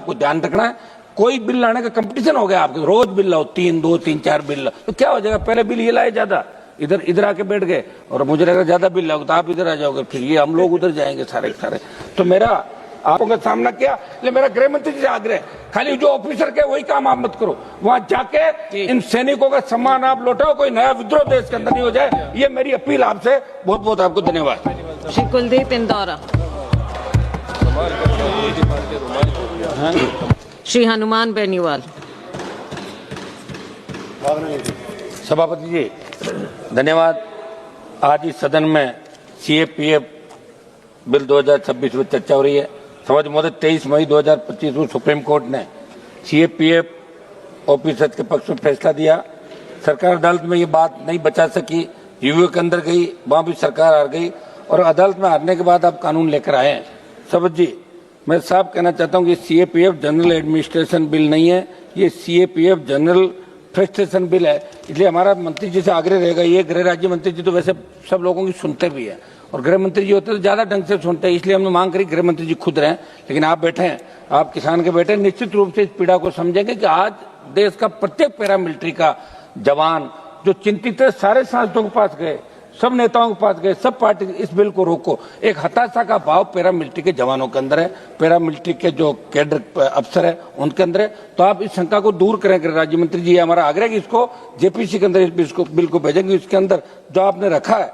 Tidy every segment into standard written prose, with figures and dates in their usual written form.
आपको ध्यान रखना है। कोई बिल लाने का कंपटीशन हो गया आपके, रोज बिल लाओ, 3, 2, 3, 4 बिल लाओ, तो क्या हो जाएगा? पहले बिल ये लाए ज्यादा, इधर आके बैठ गए, और मुझे लगा ज्यादा बिल लाओगे तो आप इधर आ जाओगे, फिर ये हम लोग उधर जाएंगे सारे सारे। तो मेरा आपको का सामना किया, इसलिए मेरा गृह मंत्री जी से आग्रह, खाली जो ऑफिसर के वही काम आप मत करो, वहां जाके इन सैनिकों का सम्मान आप लौटाओ, कोई नया विद्रोह देश के अंदर नहीं हो जाए, ये मेरी अपील आपसे। बहुत बहुत आपको धन्यवाद। श्री कुलदीप इंदौरा। श्री हनुमान बेनीवाल। सभापति जी धन्यवाद। आज इस सदन में सीएपीएफ बिल 2026 में चर्चा हो रही है। सभापति महोदय, 23 मई 2025 को सुप्रीम कोर्ट ने सीएपीएफ ऑफिसर्स के पक्ष में फैसला दिया। सरकार अदालत में ये बात नहीं बचा सकी, रिव्यू के अंदर गई, वहां भी सरकार हार गई, और अदालत में हारने के बाद आप कानून लेकर आए हैं। सभापति जी, मैं साफ कहना चाहता हूं कि सीएपीएफ जनरल एडमिनिस्ट्रेशन बिल नहीं है, ये सीएपीएफ जनरल फ्रस्ट्रेशन बिल है। इसलिए हमारा मंत्री जी से आग्रह रहेगा, ये गृह राज्य मंत्री जी तो वैसे सब लोगों की सुनते भी है, और गृह मंत्री जी होते तो ज्यादा ढंग से सुनते हैं, इसलिए हमने मांग करी गृह मंत्री जी खुद रहे, लेकिन आप बैठे हैं, आप किसान के बैठे, निश्चित रूप से इस पीड़ा को समझेंगे कि आज देश का प्रत्येक पैरामिलिट्री का जवान जो चिंतित है, सारे सांसदों के पास गए, सब नेताओं के पास गए, सब पार्टी, इस बिल को रोको। एक हताशा का भाव पैरामिलिट्री के जवानों के अंदर है, पैरामिलिट्री के जो कैडर अफसर है उनके अंदर है, तो आप इस शंका को दूर करें। राज्य मंत्री जी, हमारा आग्रह कि इसको जेपीसी के अंदर इस बिल को भेजेंगे। इसके अंदर जो आपने रखा है,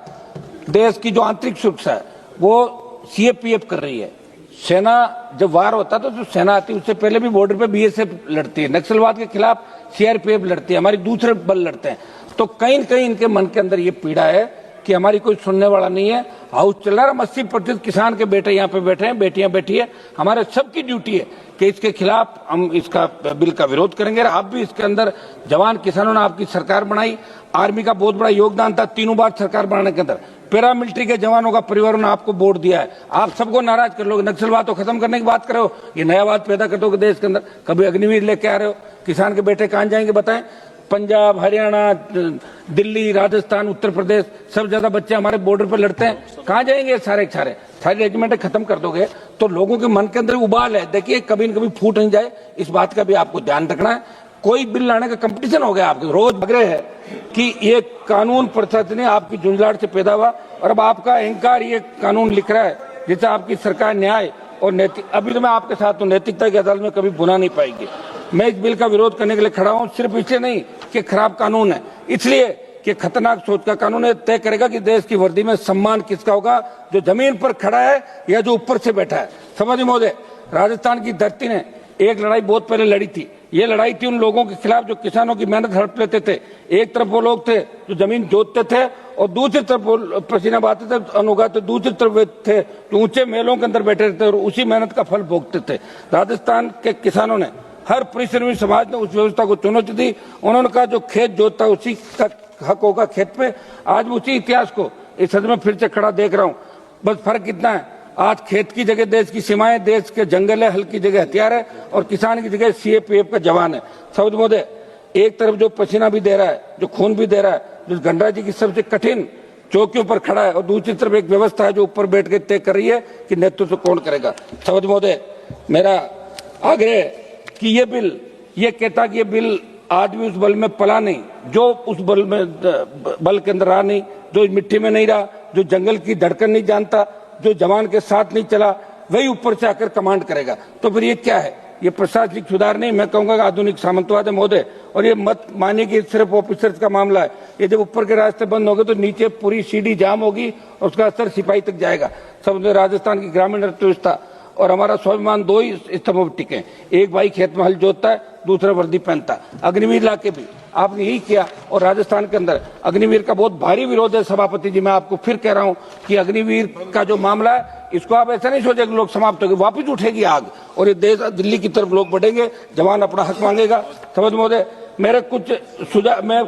देश की जो आंतरिक सुरक्षा है वो सीएपीएफ कर रही है। सेना जब वार होता है तो जो सेना आती है, उससे पहले भी बॉर्डर पे बीएसएफ लड़ती है, नक्सलवाद के खिलाफ सीआरपीएफ लड़ती है, हमारी दूसरे बल लड़ते हैं। तो कहीं न कहीं इनके मन के अंदर ये पीड़ा है कि हमारी कोई सुनने वाला नहीं है। हाउस चल रहा है, 80% किसान के बेटे यहाँ पे बैठे हैं, बेटियां बैठी है। हमारे सबकी ड्यूटी है कि इसके खिलाफ हम इसका बिल का विरोध करेंगे। आप भी इसके अंदर, जवान किसानों ने आपकी सरकार बनाई, आर्मी का बहुत बड़ा योगदान था 3 बार सरकार बनाने के अंदर, पैरामिलिट्री के जवानों का परिवारों ने आपको वोट दिया है, आप सबको नाराज कर लोगे। नक्सलवाद तो खत्म करने की बात कर रहे हो, ये नया बात पैदा कर दोगे देश के अंदर। कभी अग्निवीर लेके आ रहे हो, किसान के बेटे कहां जाएंगे बताएं? पंजाब, हरियाणा, दिल्ली, राजस्थान, उत्तर प्रदेश, सब ज्यादा बच्चे हमारे बॉर्डर पर लड़ते हैं, कहां जाएंगे? सारे सारी रेजिमेंट खत्म कर दोगे तो लोगों के मन के अंदर उबाल है, देखिए कभी न कभी फूट नहीं जाए, इस बात का भी आपको ध्यान रखना है। कोई बिल लाने का कंपटीशन हो गया आपके, रोज आग्रह है कि ये कानून प्रशासन ने आपकी झुंझलाहट से पैदा हुआ, और अब आपका अहंकार ये कानून लिख रहा है जिससे आपकी सरकार न्याय और नैतिक, अभी तो मैं आपके साथ हूं, नैतिकता की अदालत में कभी बुना नहीं पाएगी। मैं इस बिल का विरोध करने के लिए खड़ा हूं, सिर्फ इसलिए नहीं कि खराब कानून है, इसलिए कि खतरनाक सोच का कानून है, तय करेगा कि देश की वर्दी में सम्मान किसका होगा, जो जमीन पर खड़ा है या जो ऊपर से बैठा है। समझिए महोदय, राजस्थान की धरती ने एक लड़ाई बहुत पहले लड़ी थी, ये लड़ाई थी उन लोगों के खिलाफ जो किसानों की मेहनत हड़प लेते थे। एक तरफ वो लोग थे जो जमीन जोतते थे, और दूसरी तरफ वो पसीना बहाते थे, अन्न उगाते, दूसरी तरफ वे थे जो ऊंचे महलों के अंदर बैठे रहते और उसी मेहनत का फल भोगते थे। राजस्थान के किसानों ने, हर परिश्रमी समाज ने उस व्यवस्था को चुनौती दी। उन्होंने कहा जो खेत जोतता उसी का हक होगा खेत पे। आज उसी इतिहास को इस सदन में फिर से खड़ा देख रहा हूँ। बस फर्क कितना है, आज खेत की जगह देश की सीमाएं, देश के जंगल है, हल की जगह हथियार है, और किसान की जगह सीएपीएफ का जवान है। सऊद महोदय, एक तरफ जो पसीना भी दे रहा है, जो खून भी दे रहा है, जो गणराज्य जी की सबसे कठिन चौकियों पर खड़ा है, और दूसरी तरफ एक व्यवस्था है जो ऊपर बैठ के तय कर रही है कि नेतृत्व कौन करेगा। सऊद महोदय, मेरा आग्रह कि ये बिल ये कहता कि ये बिल आज भी उस बल में पला नहीं, जो उस बल के अंदर रहा नहीं, जो मिट्टी में नहीं रहा, जो जंगल की धड़कन नहीं जानता, जो जवान के साथ नहीं चला, वही ऊपर से आकर कमांड करेगा। तो फिर ये क्या है? ये प्रशासनिक सुधार नहीं, मैं कहूंगा कि आधुनिक सामंतवाद है महोदय। और ये मत मानिए कि सिर्फ ऑफिसर्स का मामला है, ये जब ऊपर के रास्ते बंद होंगे तो नीचे पूरी सीढ़ी जाम होगी और उसका असर सिपाही तक जाएगा। सब राजस्थान की ग्रामीण अर्थव्यवस्था और हमारा स्वाभिमान दो ही स्तंभों पर टिके। एक भाई खेत में हल जोतता है, दूसरा वर्दी पहनता। अग्निवीर लाके भी आपने यही किया, और राजस्थान के अंदर अग्निवीर का बहुत भारी विरोध है। सभापति जी, मैं आपको फिर कह रहा हूं कि अग्निवीर का जो मामला है, इसको आप ऐसा नहीं सोचे कि लोग समाप्त हो गए, वापिस उठेगी आग और ये देश दिल्ली की तरफ लोग बढ़ेंगे, जवान अपना हक मांगेगा। समझ महोदय, मेरे कुछ सुझाव, मैं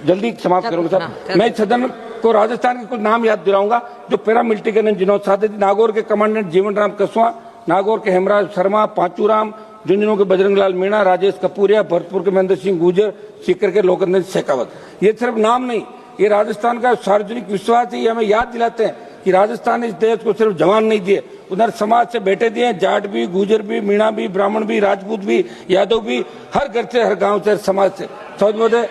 जल्दी समाप्त करूंगा सर। मैं सदन को राजस्थान के कुछ नाम याद दिलाऊंगा जो पैरामिलिट्री के जिन्होंने साथ, नागौर के कमांडेंट जीवन राम कसवा, नागौर के हेमराज शर्मा, पांचूराम, झुंझुनू के बजरंग लाल मीणा, राजेश कपूरिया, भरतपुर के महेंद्र सिंह गुर्जर, सीकर के लोकेंद्र शेखावत। ये सिर्फ नाम नहीं, ये राजस्थान का सार्वजनिक विश्वास है। हमें याद दिलाते हैं कि राजस्थान ने इस देश को सिर्फ जवान नहीं दिए, उधर समाज से बेटे दिए, जाट भी, गुजर भी, मीणा भी, ब्राह्मण भी, राजपूत भी, यादव भी, हर घर से, हर गांव से, हर समाज से। समझ महोदय,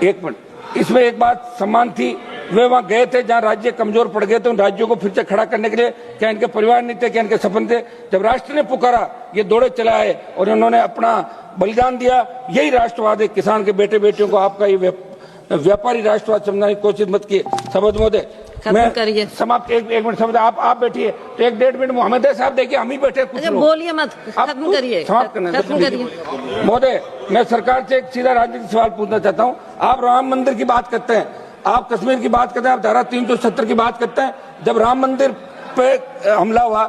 एक मिनट, इसमें एक बात सम्मान थी, वे वहां गए थे जहां राज्य कमजोर पड़ गए थे, उन राज्यों को फिर से खड़ा करने के लिए, क्या इनके परिवार नहीं थे, क्या इनके सपन थे? जब राष्ट्र ने पुकारा, ये दौड़े चले आए और उन्होंने अपना बलिदान दिया। यही राष्ट्रवाद है। किसान के बेटे बेटियों को आपका ये व्यापारी राष्ट्रवाद समझाने की कोशिश मत किए। समझ महोदय, मैं करिए समाप्त। एक मिनट समझ, आप बैठिए तो 1-1.5 मिनट मोहम्मद साहब देखिए, हम ही बैठे कुछ अच्छा लोग। बोलिए मत, खत्म करिए, समाप्त करना खत्म करिए। महोदय, मैं सरकार से एक सीधा राजनीतिक सवाल पूछना चाहता हूँ। आप राम मंदिर की बात करते हैं, आप कश्मीर की बात करते हैं, आप धारा 370 की बात करते हैं। जब राम मंदिर पे हमला हुआ,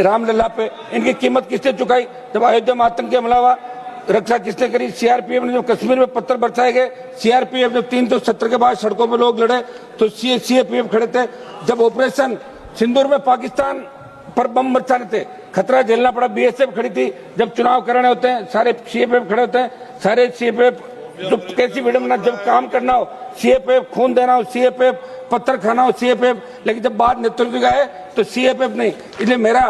रामलला पे, इनकी कीमत किसने चुकाई? जब अयोध्या में आतंकी हमला हुआ, रक्षा किसने करी? सीआरपीएफ ने। जो कश्मीर में पत्थर बरसाए गए, सीआरपीएफ ने। 370 के बाद सड़कों पर लोग लड़े तो सीआरपीएफ खड़े थे। जब ऑपरेशन सिंदूर में पाकिस्तान पर बम बरसाने थे, खतरा झेलना पड़ा, बीएसएफ खड़ी थी। जब चुनाव कराने होते हैं, सारे सीएपीएफ खड़े होते हैं, सारे सीएपीएफ। जो कैसी विडम्बना, जब काम करना हो सीएपीएफ, खून देना हो सीएपीएफ, पत्थर खाना हो सीएपीएफ, लेकिन जब बात नेतृत्व का है तो सीएपीएफ नहीं। इसलिए मेरा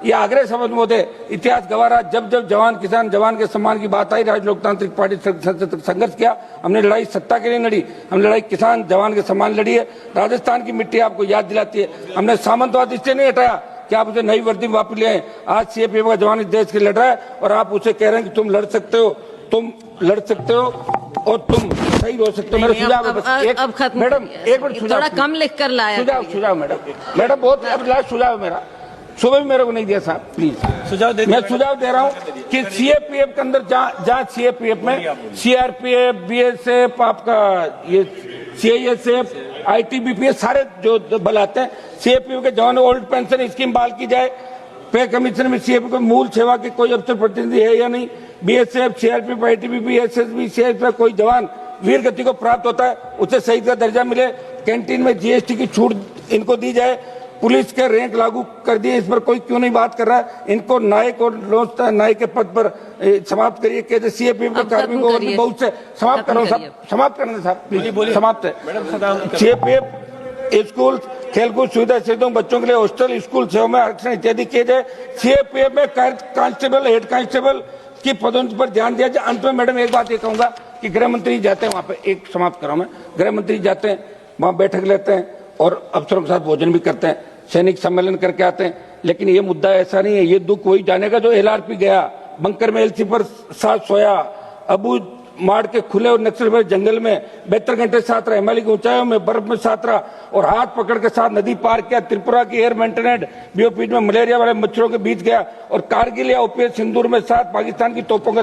ये आग्रह समझ महोदय, इतिहास गवाह रहा, जब जब जवान किसान जवान के सम्मान की बात आई, राष्ट्रीय लोकतांत्रिक पार्टी संघर्ष किया। हमने लड़ाई सत्ता के लिए लड़ी, हमने लड़ाई किसान जवान के सम्मान लड़ी है। राजस्थान की मिट्टी आपको याद दिलाती है, हमने सामंतवाद इससे नहीं हटाया कि आप उसे नई वर्दी में वापस ले आए। आज सीएपीएफ का जवान इस देश के लड़ रहा है और आप उसे कह रहे हैं कि तुम लड़ सकते हो, तुम लड़ सकते हो और तुम सही हो सकते हो। मेरा सुझाव है बस अब खत्म मैडम, एक मिनट, थोड़ा कम लिख कर लाया। सुझाव मैडम बहुत अब लास्ट सुझाव है मेरा। सुबह भी मेरे को नहीं दिया साहब, प्लीज मैं सुझाव दे रहा हूँ कि सीएपीएफ के अंदर जहाँ सीएपीएफ में सीआरपीएफ, बीएसएफ, आपका ये सीआईएसएफ, आईटीबीपी, सारे जो बल आते हैं, सीएपीएफ के जवान ओल्ड पेंशन स्कीम बहाल की जाए। पे कमीशन में सीएपीएफ को मूल सेवा के कोई अफसर प्रतिनिधि है या नहीं? BSF, CRPF, ITBP, SSB, CISF कोई जवान वीर गति को प्राप्त होता है, उसे शहीद का दर्जा मिले। कैंटीन में जीएसटी की छूट इनको दी जाए। पुलिस के रैंक लागू कर दिए, इस पर कोई क्यों नहीं बात कर रहा है? इनको नायक और नायक के पद पर समाप्त करिए। कहते सीएपीएफ के कार्मिकों को बहुत से समाप्त करो साहब, समाप्त करना साहब, समाप्त है। सीएपीएफ स्कूल, खेलकूद सुविधा क्षेत्रों, बच्चों के लिए हॉस्टल, स्कूल सेवा में आरक्षण इत्यादि किए जाए। सीएपीएफ में कांस्टेबल, हेड कांस्टेबल की पदोन्नति पर ध्यान दिया जाए। अंत में मैडम एक बात ये कहूंगा कि गृह मंत्री जाते हैं वहां पे, एक समाप्त करो मैं, गृह मंत्री जाते हैं वहां, बैठक लेते हैं और अफसरों के साथ भोजन भी करते हैं, सैनिक सम्मेलन करके आते हैं। लेकिन ये मुद्दा ऐसा नहीं है, ये दुख वही जानेगा जो एलआरपी गया, बंकर में एलसी पर साथ सोया, अबू माड़ के खुले और नक्सल भरे जंगल में 72 घंटे साथ रहा, हिमालय की ऊंचाइयों में बर्फ में साथ रहा और हाथ पकड़ के साथ नदी पार किया। त्रिपुरा की एयर मेंटेनेंस बीओपी में मलेरिया वाले मच्छरों के बीच गया और कारगिल या ओपीएस सिंदूर में साथ पाकिस्तान की तोपों का